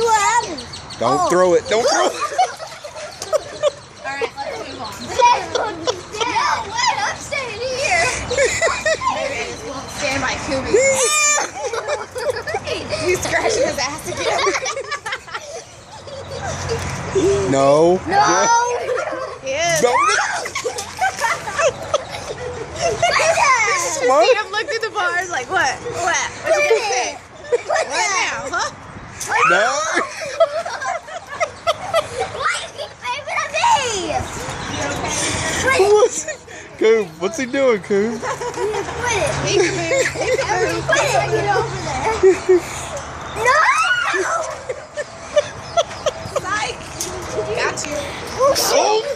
what happened. Don't throw it. Don't throw it. Alright, let's move on. No, wait, I'm staying here. Maybe I just won't stand by Kubi. He's scratching his ass again. No. No. He is. Don't. See him look through the bars like, what? What? What you gonna say? What now, huh? No. Why you keep waving at me? Coop, what's he doing, Coop? Quit it. He can move. He can move. Quit it. Get over there. No. Psych. Got you. Oh.